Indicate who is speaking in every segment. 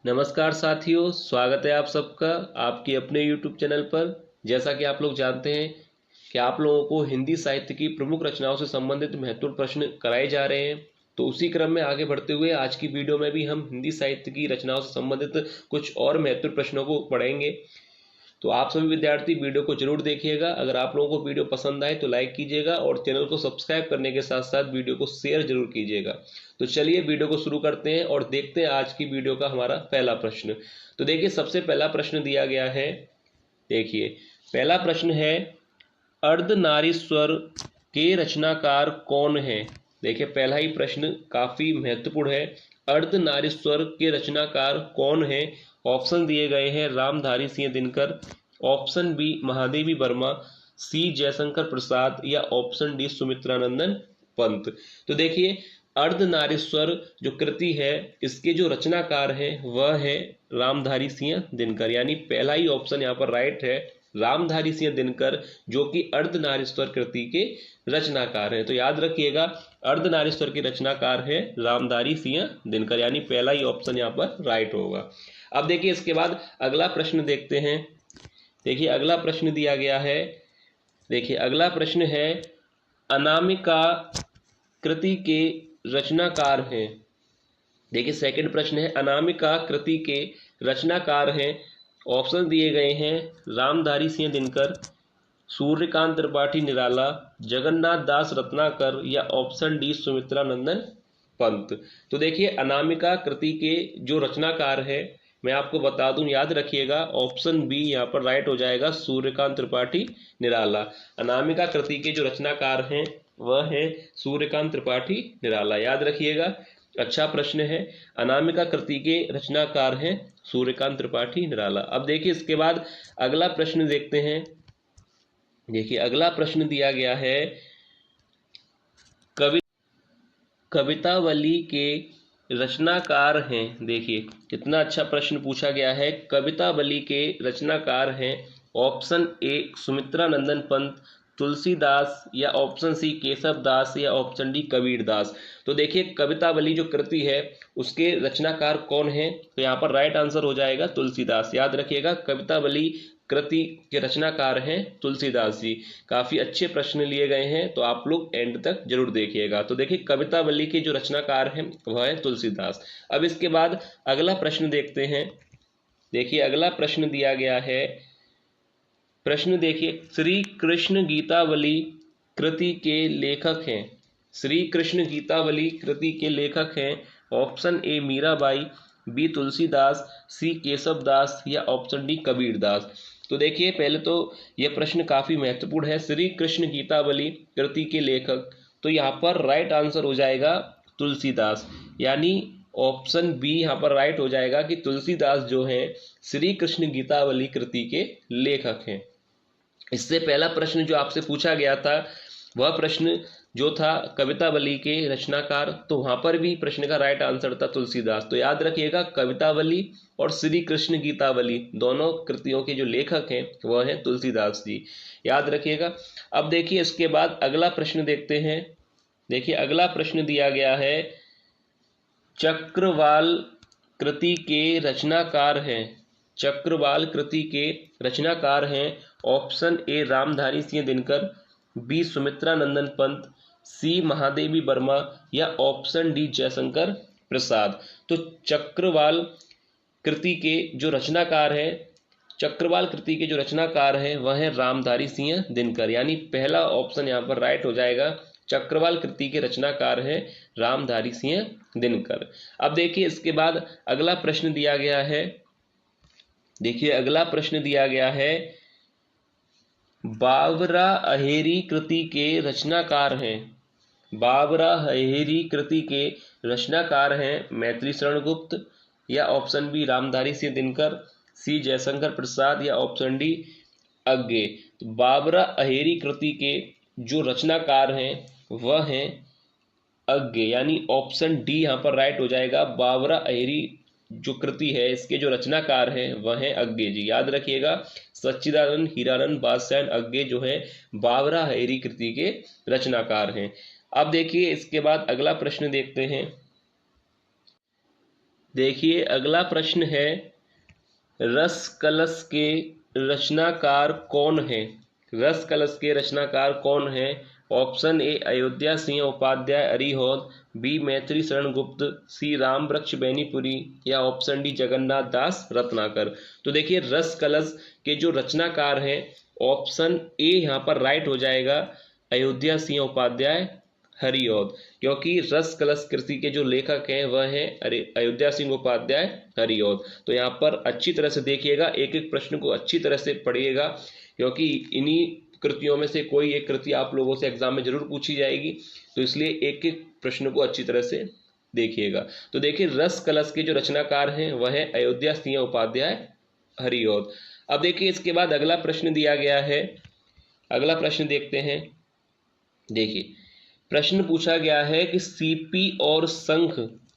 Speaker 1: नमस्कार साथियों, स्वागत है आप सबका आपके अपने YouTube चैनल पर। जैसा कि आप लोग जानते हैं कि आप लोगों को हिंदी साहित्य की प्रमुख रचनाओं से संबंधित महत्वपूर्ण प्रश्न कराए जा रहे हैं। तो उसी क्रम में आगे बढ़ते हुए आज की वीडियो में भी हम हिंदी साहित्य की रचनाओं से संबंधित कुछ और महत्वपूर्ण प्रश्नों को पढ़ेंगे। तो आप सभी विद्यार्थी वीडियो को जरूर देखिएगा। अगर आप लोगों को वीडियो पसंद आए तो लाइक कीजिएगा और चैनल को सब्सक्राइब करने के साथ साथ वीडियो को शेयर जरूर कीजिएगा। तो चलिए वीडियो को शुरू करते हैं और देखते हैं आज की वीडियो का हमारा पहला प्रश्न। तो देखिए, सबसे पहला प्रश्न दिया गया है। देखिए, पहला प्रश्न है, अर्धनारीश्वर के रचनाकार कौन है। देखिए, पहला ही प्रश्न काफी महत्वपूर्ण है। अर्धनारीश्वर के रचनाकार कौन है। ऑप्शन दिए गए हैं, रामधारी सिंह दिनकर, ऑप्शन बी महादेवी वर्मा, सी जयशंकर प्रसाद या ऑप्शन डी सुमित्रानंदन पंत। तो देखिए, अर्धनारीश्वर जो कृति है इसके जो रचनाकार हैं वह है रामधारी सिंह दिनकर, यानी पहला ही ऑप्शन यहाँ पर राइट है, रामधारी सिंह दिनकर, जो कि अर्धनारीश्वर कृति के रचनाकार हैं। तो याद रखिएगा, अर्धनारीश्वर के रचनाकार है रामधारी सिंह दिनकर, यानी पहला ही ऑप्शन यहाँ पर राइट होगा। अब देखिए, इसके बाद अगला प्रश्न देखते हैं। देखिए, अगला प्रश्न दिया गया है। देखिए, अगला प्रश्न है, अनामिका कृति के रचनाकार हैं। देखिए, सेकंड प्रश्न है, अनामिका कृति के रचनाकार हैं। ऑप्शन दिए गए हैं, रामधारी सिंह दिनकर, सूर्यकांत त्रिपाठी निराला, जगन्नाथ दास रत्नाकर या ऑप्शन डी सुमित्रानंदन पंत। तो देखिए, अनामिका कृति के जो रचनाकार है, मैं आपको बता दूं, याद रखिएगा, ऑप्शन बी यहाँ पर राइट हो जाएगा, सूर्यकांत त्रिपाठी निराला। अनामिका कृति के जो रचनाकार हैं वह है सूर्यकांत त्रिपाठी निराला, याद रखिएगा। अच्छा प्रश्न है, अनामिका कृति के रचनाकार हैं सूर्यकांत त्रिपाठी निराला। अब देखिए, इसके बाद अगला प्रश्न देखते हैं। देखिए, अगला प्रश्न दिया गया है, कवितावली के रचनाकार हैं। देखिए, कितना अच्छा प्रश्न पूछा गया है। कवितावली के रचनाकार हैं, ऑप्शन ए सुमित्रानंदन पंत, तुलसीदास या ऑप्शन सी केशव दास या ऑप्शन डी कबीर दास। तो देखिए, कवितावली जो कृति है उसके रचनाकार कौन है, तो यहाँ पर राइट आंसर हो जाएगा तुलसीदास। याद रखिएगा, कवितावली कृति के रचनाकार हैं तुलसीदास जी। काफी अच्छे प्रश्न लिए गए हैं, तो आप लोग एंड तक जरूर देखिएगा। तो देखिए, कवितावली के जो रचनाकार हैं वह है तुलसीदास। अब इसके बाद अगला प्रश्न देखते हैं। देखिए, अगला प्रश्न दिया गया है। प्रश्न देखिए, श्री कृष्ण गीतावली कृति के लेखक हैं। श्री कृष्ण गीतावली कृति के लेखक हैं, option A Mirabai, B Tulsidas, C Keshav Das या ऑप्शन डी कबीर दास। तो देखिए, पहले तो यह प्रश्न काफी महत्वपूर्ण है। श्री कृष्ण गीतावली कृति के लेखक, तो यहाँ पर राइट आंसर हो जाएगा तुलसीदास, यानी ऑप्शन बी यहाँ पर राइट हो जाएगा कि तुलसीदास जो है श्री कृष्ण गीतावली कृति के लेखक हैं। इससे पहला प्रश्न जो आपसे पूछा गया था वह प्रश्न जो था कवितावली के रचनाकार, तो वहां पर भी प्रश्न का राइट आंसर था तुलसीदास। तो याद रखिएगा, कवितावली और श्री कृष्ण गीतावली दोनों कृतियों के जो लेखक हैं वह हैं तुलसीदास जी, याद रखिएगा। अब देखिए, इसके बाद अगला प्रश्न देखते हैं। देखिए, अगला प्रश्न दिया गया है, चक्रवाल कृति के रचनाकार हैं। चक्रवाल कृति के रचनाकार हैं, option A Ramdhari Singh Dinkar, B Sumitranandan Pant, C Mahadevi Verma या ऑप्शन डी जयशंकर प्रसाद। तो चक्रवाल कृति के जो रचनाकार हैं, चक्रवाल कृति के जो रचनाकार हैं वह है रामधारी सिंह दिनकर, यानी पहला ऑप्शन यहाँ पर राइट हो जाएगा। चक्रवाल कृति के रचनाकार हैं रामधारी सिंह दिनकर। अब देखिए, इसके बाद अगला प्रश्न दिया गया है। देखिए, अगला प्रश्न दिया गया है, बाबरा अहेरी कृति के रचनाकार हैं। बाबरा अहेरी कृति के रचनाकार हैं मैथिली शरण गुप्त या ऑप्शन बी रामधारी सिंह दिनकर, सी जयशंकर प्रसाद या ऑप्शन डी अज्ञे। तो बाबरा अहेरी कृति के जो रचनाकार हैं वह हैं अज्ञे, यानी ऑप्शन डी यहाँ पर राइट हो जाएगा। बाबरा अहेरी जो कृति है इसके जो रचनाकार हैं वह हैं अज्ञे जी, याद रखिएगा। सच्चिदानंद हीरानंद बादशाह अज्ञे जो है बाबरा अहेरी कृति के रचनाकार हैं। अब देखिए, इसके बाद अगला प्रश्न देखते हैं। देखिए अगला प्रश्न है, रस कलश के रचनाकार कौन है? रस कलश के रचनाकार कौन है? Option A Ayodhya Singh Upadhyay Hariaudh, B Maithili Sharan Gupt, C Ram Vriksh Benipuri, या ऑप्शन डी जगन्नाथ दास रत्नाकर। तो देखिए रस कलश के जो रचनाकार हैं, ऑप्शन ए यहाँ पर राइट हो जाएगा, अयोध्या सिंह उपाध्याय हरिऔध, क्योंकि रस कलश कृति के जो लेखक हैं वह हैं अरे अयोध्या सिंह उपाध्याय हरिऔध। तो यहाँ पर अच्छी तरह से देखिएगा, एक एक प्रश्न को अच्छी तरह से पढ़िएगा, क्योंकि इन्हीं कृतियों में से कोई एक कृति आप लोगों से एग्जाम में जरूर पूछी जाएगी, तो इसलिए एक एक प्रश्न को अच्छी तरह से देखिएगा। तो देखिए रस कलश के जो रचनाकार हैं वह है अयोध्या सिंह उपाध्याय हरिऔध। अब देखिए इसके बाद अगला प्रश्न दिया गया है, अगला प्रश्न देखते हैं। देखिए प्रश्न पूछा गया है कि सीपी और शंख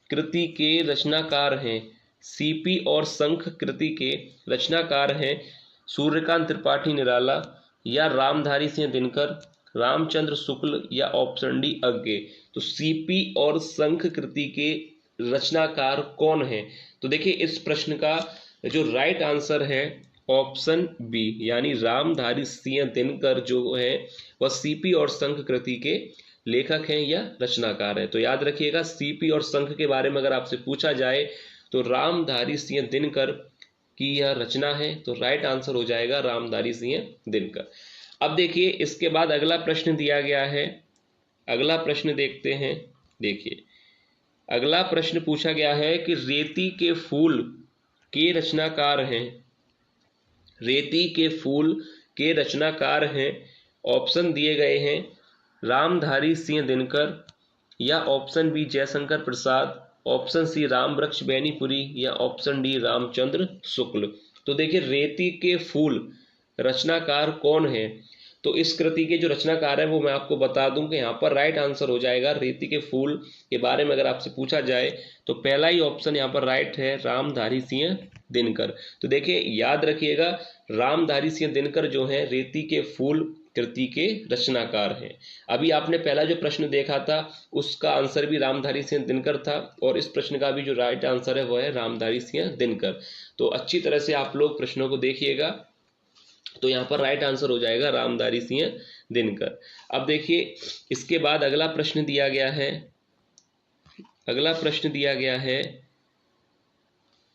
Speaker 1: कृति के रचनाकार हैं, सीपी और शंख कृति के रचनाकार हैं सूर्यकांत त्रिपाठी निराला, या रामधारी सिंह दिनकर, रामचंद्र शुक्ल, या ऑप्शन डी अज्ञे। तो सीपी और शंख कृति के रचनाकार कौन है? तो देखिए इस प्रश्न का जो राइट आंसर है ऑप्शन बी, यानी रामधारी सिंह दिनकर जो है वह सीपी और शंख कृति के लेखक हैं या रचनाकार है। तो याद रखिएगा सीपी और शंख के बारे में अगर आपसे पूछा जाए तो रामधारी सिंह दिनकर की यह रचना है, तो राइट आंसर हो जाएगा रामधारी सिंह दिनकर। अब देखिए इसके बाद अगला प्रश्न दिया गया है, अगला प्रश्न देखते हैं। देखिए अगला प्रश्न पूछा गया है कि रेती के फूल के रचनाकार हैं, रेती के फूल के रचनाकार हैं, ऑप्शन दिए गए हैं रामधारी सिंह दिनकर, या option B Jaishankar Prasad, option C Ram Vriksh Benipuri, या ऑप्शन डी रामचंद्र शुक्ल। तो देखिए रेती के फूल रचनाकार कौन है? तो इस कृति के जो रचनाकार है वो मैं आपको बता दूं कि यहाँ पर राइट आंसर हो जाएगा, रेती के फूल के बारे में अगर आपसे पूछा जाए तो पहला ही ऑप्शन यहाँ पर राइट है, रामधारी सिंह दिनकर। तो देखिए याद रखिएगा रामधारी सिंह दिनकर जो है रेती के फूल कृति के रचनाकार हैं। अभी आपने पहला जो प्रश्न देखा था उसका आंसर भी रामधारी सिंह दिनकर था, और इस प्रश्न का भी जो राइट आंसर है वह है रामधारी सिंह दिनकर। तो अच्छी तरह से आप लोग प्रश्नों को देखिएगा, तो यहाँ पर राइट आंसर हो जाएगा रामधारी सिंह दिनकर। अब देखिए इसके बाद अगला प्रश्न दिया गया है, अगला प्रश्न दिया गया है,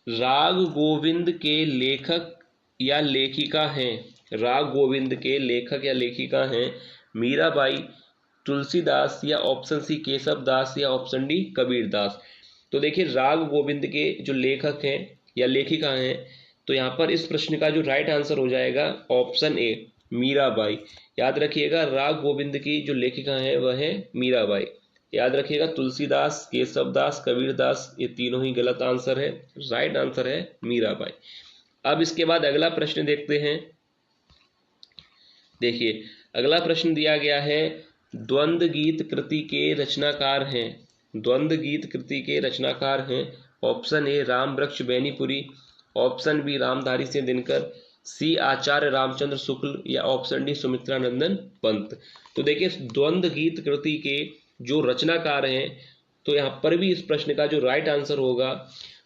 Speaker 1: राग गोविंद के लेखक या लेखिका हैं, राग गोविंद के लेखक या लेखिका हैं मीराबाई, तुलसीदास, या ऑप्शन सी केशव दास, या ऑप्शन डी कबीर दास। तो देखिए राग गोविंद के जो लेखक हैं या लेखिका हैं, तो यहाँ पर इस प्रश्न का जो राइट आंसर हो जाएगा ऑप्शन ए मीराबाई। याद रखिएगा राग गोविंद की जो लेखिका हैं वह है मीराबाई। याद रखिएगा तुलसीदास, केशव दास, कबीर दास, ये तीनों ही गलत आंसर है, राइट आंसर है मीराबाई। अब इसके बाद अगला प्रश्न देखते हैं। देखिए अगला प्रश्न दिया गया है, द्वंद्व गीत कृति के रचनाकार हैं, द्वंद्व गीत कृति के रचनाकार हैं, ऑप्शन ए राम वृक्ष बेनीपुरी, ऑप्शन बी रामधारी सिंह दिनकर, सी आचार्य रामचंद्र शुक्ल, या ऑप्शन डी सुमित्रा नंदन पंत। तो देखिए द्वंद्व गीत कृति के जो रचनाकार हैं, तो यहाँ पर भी इस प्रश्न का जो राइट आंसर होगा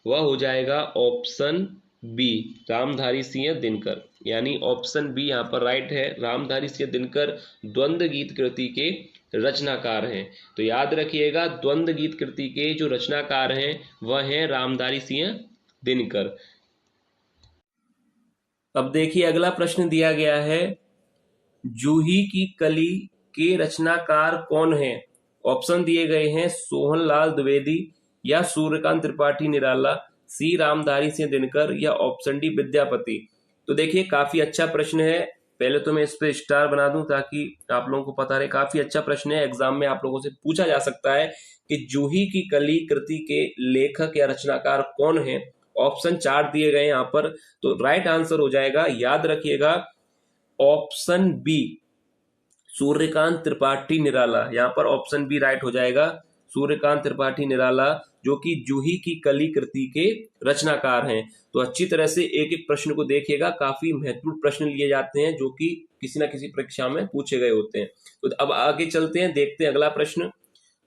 Speaker 1: वह हो जाएगा ऑप्शन बी रामधारी सिंह दिनकर, यानी ऑप्शन बी यहाँ पर राइट है, रामधारी सिंह दिनकर द्वंद्व गीत कृति के रचनाकार हैं। तो याद रखिएगा द्वंद्व गीत कृति के जो रचनाकार हैं वह हैं रामधारी सिंह दिनकर। अब देखिए अगला प्रश्न दिया गया है, जूही की कली के रचनाकार कौन है? ऑप्शन दिए गए हैं सोहनलाल द्विवेदी, या सूर्यकांत त्रिपाठी निराला, सी रामधारी सिंह दिनकर, या ऑप्शन डी विद्यापति। तो देखिए काफी अच्छा प्रश्न है, पहले तो मैं इस पे स्टार बना दूं ताकि आप लोगों को पता रहे, काफी अच्छा प्रश्न है, एग्जाम में आप लोगों से पूछा जा सकता है कि जूही की कली कृति के लेखक या रचनाकार कौन है। ऑप्शन 4 दिए गए यहाँ पर, तो राइट आंसर हो जाएगा, याद रखिएगा ऑप्शन बी सूर्यकांत त्रिपाठी निराला। यहाँ पर ऑप्शन बी राइट हो जाएगा, सूर्यकांत त्रिपाठी निराला, जो कि जूही की कली कृति के रचनाकार हैं। तो अच्छी तरह से एक एक प्रश्न को देखिएगा, काफी महत्वपूर्ण प्रश्न लिए जाते हैं जो कि किसी ना किसी परीक्षा में पूछे गए होते हैं। तो अब आगे चलते हैं, देखते हैं अगला प्रश्न।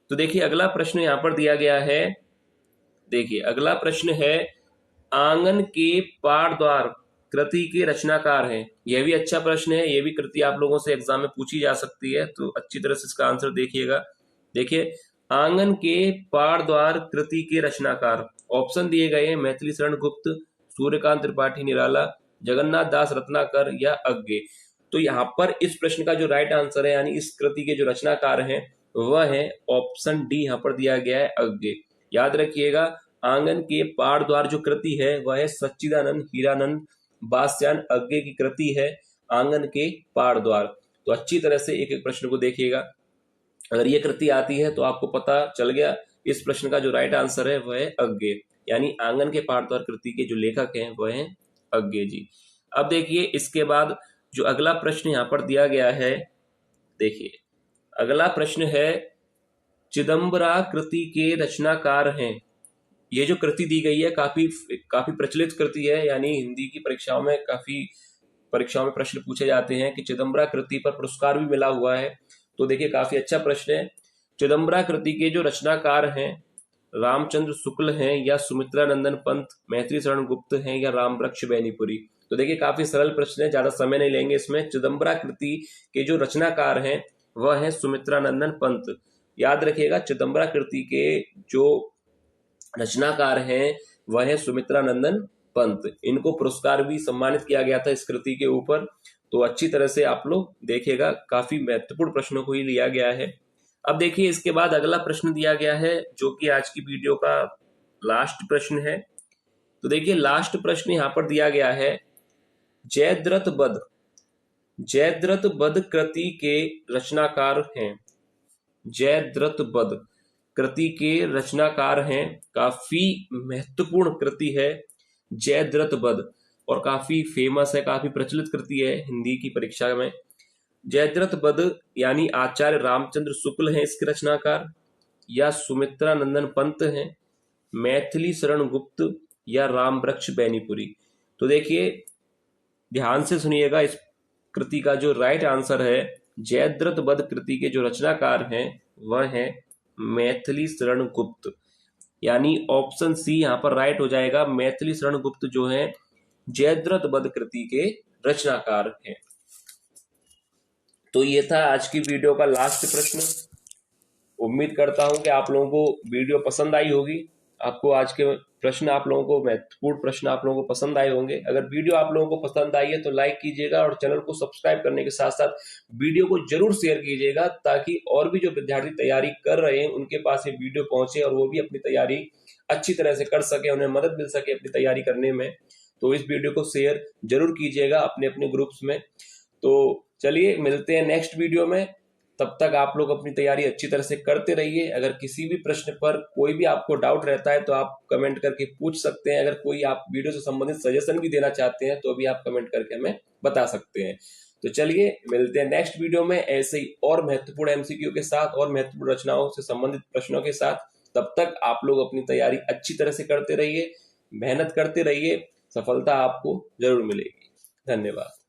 Speaker 1: तो देखिए अगला प्रश्न यहाँ पर दिया गया है, देखिए अगला प्रश्न है, आंगन के पार द्वार कृति के रचनाकार हैं। यह भी अच्छा प्रश्न है, यह भी कृति आप लोगों से एग्जाम में पूछी जा सकती है, तो अच्छी तरह से इसका आंसर देखिएगा। देखिए आंगन के पार द्वार कृति के रचनाकार, ऑप्शन दिए गए हैं मैथिली शरण गुप्त, सूर्यकांत त्रिपाठी निराला, जगन्नाथ दास रत्नाकर या अज्ञे। तो यहाँ पर इस प्रश्न का जो राइट आंसर है, यानी इस कृति के जो रचनाकार हैं वह है ऑप्शन डी, यहाँ पर दिया गया है अज्ञे। याद रखिएगा आंगन के पार द्वार जो कृति है वह है सच्चिदानंद हीरानंद बास्यान अज्ञे की कृति है आंगन के पार द्वार। तो अच्छी तरह से एक एक प्रश्न को देखिएगा, अगर ये कृति आती है तो आपको पता चल गया इस प्रश्न का जो राइट आंसर है वह है अज्ञे, यानी आंगन के पार द्वार कृति के जो लेखक हैं वह हैं अज्ञे जी। अब देखिए इसके बाद जो अगला प्रश्न यहाँ पर दिया गया है, देखिए अगला प्रश्न है, चिदंबरा कृति के रचनाकार हैं। ये जो कृति दी गई है काफी प्रचलित कृति है, यानी हिंदी की परीक्षाओं में काफी परीक्षाओं में प्रश्न पूछे जाते हैं कि चिदंबरा कृति पर पुरस्कार भी मिला हुआ है। तो देखिए काफी अच्छा प्रश्न है। चिदंबरा कृति के जो रचनाकार हैं रामचंद्र शुक्ल हैं या सुमित्रा नंदन पंत, मैथिली शरण गुप्त हैं या रामवृक्ष बैनीपुरी। तो देखिए काफी सरल प्रश्न है, ज्यादा समय नहीं लेंगे इसमें। चिदंबरा कृति के जो रचनाकार हैं वह है सुमित्रा नंदन पंत। याद रखिएगा चिदंबरा कृति के जो रचनाकार हैं वह है सुमित्रा नंदन पंत। इनको पुरस्कार भी सम्मानित किया गया था इस कृति के ऊपर। तो अच्छी तरह से आप लोग देखिएगा, काफी महत्वपूर्ण प्रश्नों को ही लिया गया है। अब देखिए इसके बाद अगला प्रश्न दिया गया है जो कि आज की वीडियो का लास्ट प्रश्न है। तो देखिए लास्ट प्रश्न यहाँ पर दिया गया है, जयद्रथ बध कृति के रचनाकार हैं। जयद्रथ बध कृति के रचनाकार हैं, काफी महत्वपूर्ण कृति है जयद्रथ बध और काफी फेमस है, काफी प्रचलित कृति है हिंदी की परीक्षा में। जयद्रथ बध यानी आचार्य रामचंद्र शुक्ल हैं इसके रचनाकार, या सुमित्रा नंदन पंत हैं, मैथिली शरण गुप्त या रामवृक्ष बैनीपुरी। तो देखिए ध्यान से सुनिएगा, इस कृति का जो राइट आंसर है, जयद्रथ बध कृति के जो रचनाकार हैं वह है मैथिली शरण गुप्त, यानी ऑप्शन सी यहाँ पर राइट हो जाएगा। मैथिली शरण गुप्त जो है जयद्रथ बध कृति के रचनाकार हैं। तो ये था आज की वीडियो का लास्ट प्रश्न। उम्मीद करता हूं कि आप लोगों को वीडियो पसंद आई होगी। आपको आज के प्रश्न, आप लोगों को महत्वपूर्ण प्रश्न आप लोगों को पसंद आए होंगे। अगर वीडियो आप लोगों को पसंद आई है तो लाइक कीजिएगा और चैनल को सब्सक्राइब करने के साथ साथ वीडियो को जरूर शेयर कीजिएगा, ताकि और भी जो विद्यार्थी तैयारी कर रहे हैं उनके पास ये वीडियो पहुंचे और वो भी अपनी तैयारी अच्छी तरह से कर सके, उन्हें मदद मिल सके अपनी तैयारी करने में। तो इस वीडियो को शेयर जरूर कीजिएगा अपने अपने ग्रुप्स में। तो चलिए मिलते हैं नेक्स्ट वीडियो में, तब तक आप लोग अपनी तैयारी अच्छी तरह से करते रहिए। अगर किसी भी प्रश्न पर कोई भी आपको डाउट रहता है तो आप कमेंट करके पूछ सकते हैं। अगर कोई आप वीडियो से संबंधित सजेशन भी देना चाहते हैं तो भी आप कमेंट करके हमें बता सकते हैं। तो चलिए मिलते हैं नेक्स्ट वीडियो में ऐसे ही और महत्वपूर्ण एमसीक्यू के साथ और महत्वपूर्ण रचनाओं से संबंधित प्रश्नों के साथ। तब तक आप लोग अपनी तैयारी अच्छी तरह से करते रहिए, मेहनत करते रहिए, सफलता आपको जरूर मिलेगी। धन्यवाद।